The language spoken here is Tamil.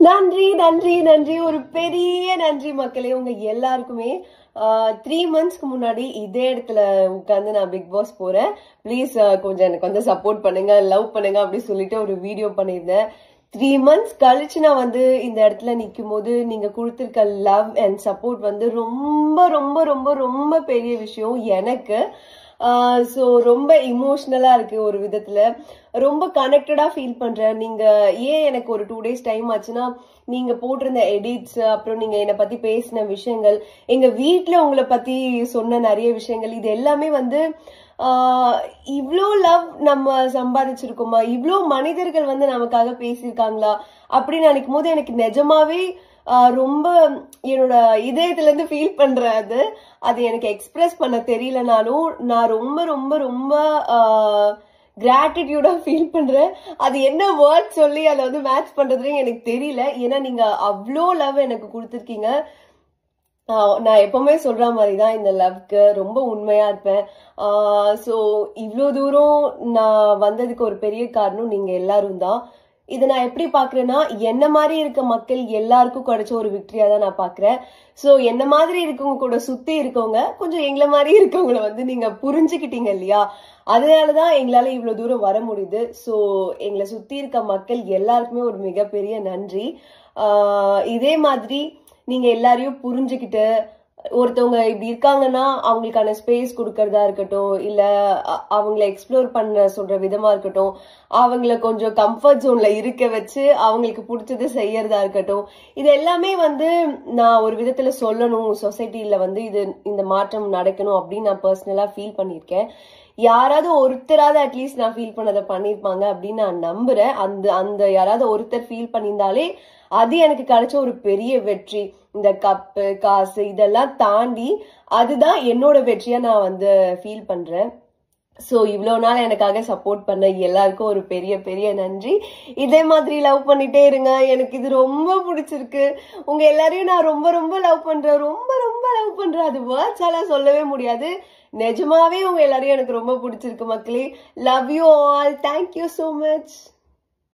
நன்றி நன்றி நன்றி ஒரு பெரிய நன்றி மக்களே. உங்க எல்லாருக்குமே 3 monthsக்கு முன்னாடி இதே இடத்துல உட்கார்ந்து நான் பிக் பாஸ் போறேன், ப்ளீஸ் கொஞ்சம் எனக்கு வந்து சப்போர்ட் பண்ணுங்க, லவ் பண்ணுங்க அப்படி சொல்லிட்டு ஒரு வீடியோ பண்ணியிருந்தேன். 3 months கழிச்சு நான் வந்து இந்த இடத்துல நிக்கும் போது நீங்க கொடுத்திருக்க லவ் அண்ட் சப்போர்ட் வந்து ரொம்ப ரொம்ப ரொம்ப ரொம்ப பெரிய விஷயம் எனக்கு. சோ ரொம்ப இமோஷனலா இருக்கு, ஒரு விதத்துல ரொம்ப கனெக்டடா ஃபீல் பண்றேன். நீங்க ஏன் எனக்கு ஒரு 2 days டைம் ஆச்சுன்னா, நீங்க போட்டிருந்த எடிட்ஸ், அப்புறம் நீங்க என்னை பத்தி பேசின விஷயங்கள், எங்க வீட்டுல உங்களை பத்தி சொன்ன நிறைய விஷயங்கள், இது எல்லாமே வந்து இவ்ளோ லவ் நம்ம சம்பாதிச்சிருக்கோமா, இவ்ளோ மனிதர்கள் வந்து நமக்காக பேசியிருக்காங்களா அப்படின்னு நினைக்கும் போது எனக்கு நிஜமாவே ரொம்ப என்னோட இதயத்துல இருந்து ஃபீல் பண்றது. அது எனக்கு எக்ஸ்பிரஸ் பண்ண தெரியலனாலும் நான் ரொம்ப ரொம்ப ரொம்ப கிராட்டிடியூடா ஃபீல் பண்றேன். அது என்ன வேர்ட் சொல்லி அதை வந்து மேட்ச் பண்றதுன்னு எனக்கு தெரியல. ஏன்னா நீங்க அவ்வளோ லவ் எனக்கு கொடுத்துருக்கீங்க. நான் எப்பவுமே சொல்ற மாதிரிதான் இந்த லவ்க்கு ரொம்ப உண்மையா இருப்பேன். சோ இவ்வளோ தூரம் நான் வந்ததுக்கு ஒரு பெரிய காரணம் நீங்க எல்லாரும் தான். இதை நான் எப்படி பாக்குறேன்னா, என்ன மாதிரி இருக்க மக்கள் எல்லாருக்கும் கிடைச்ச ஒரு விக்டரியா தான் நான் பாக்குறேன். சோ என்ன மாதிரி இருக்கவங்க கூட சுத்தி இருக்கவங்க கொஞ்சம் எங்களை மாதிரி இருக்கவங்களை வந்து நீங்க புரிஞ்சுக்கிட்டீங்க இல்லையா, அதனாலதான் எங்களால இவ்வளவு தூரம் வர முடியுது. சோ எங்களை சுத்தி இருக்க மக்கள் எல்லாருக்குமே ஒரு மிகப்பெரிய நன்றி. இதே மாதிரி நீங்க எல்லாரையும் புரிஞ்சுக்கிட்டு, ஒருத்தவங்க இப்படி இருக்காங்கன்னா அவங்களுக்கான ஸ்பேஸ் கொடுக்கறதா இருக்கட்டும், இல்ல அவங்கள எக்ஸ்ப்ளோர் பண்ண சொல்ற விதமா இருக்கட்டும், அவங்கள கொஞ்சம் கம்ஃபர்ட் ஜோன்ல இருக்க வச்சு அவங்களுக்கு பிடிச்சது செய்யறதா இருக்கட்டும், இது எல்லாமே வந்து நான் ஒரு விதத்துல சொல்லணும். சொசைட்டில வந்து இந்த மாற்றம் நடக்கணும் அப்படின்னு நான் பர்சனலா ஃபீல் பண்ணியிருக்கேன். யாராவது ஒருத்தராவது அட்லீஸ்ட் நான் ஃபீல் பண்ணதை பண்ணிருப்பாங்க அப்படின்னு நான் நம்புறேன். அந்த யாராவது ஒருத்தர் ஃபீல் பண்ணியிருந்தாலே அது எனக்கு கிடைச்ச ஒரு பெரிய வெற்றி. இந்த கப்பு காசு இதெல்லாம் தாண்டி அதுதான் என்னோட வெற்றியா நான் வந்து ஃபீல் பண்றேன். சோ இவ்வளவு நாள் எனக்காக சப்போர்ட் பண்ண எல்லாருக்கும் ஒரு பெரிய பெரிய நன்றி. இதே மாதிரி லவ் பண்ணிட்டே இருங்க. எனக்கு இது ரொம்ப பிடிச்சிருக்கு. உங்க எல்லாரையும் நான் ரொம்ப ரொம்ப லவ் பண்றேன், ரொம்ப ரொம்ப லவ் பண்றேன். அது வேர்ட்ஸால சொல்லவே முடியாது. நிஜமாவே உங்க எல்லாரையும் எனக்கு ரொம்ப பிடிச்சிருக்கு மக்களே. Love you all. Thank you so much.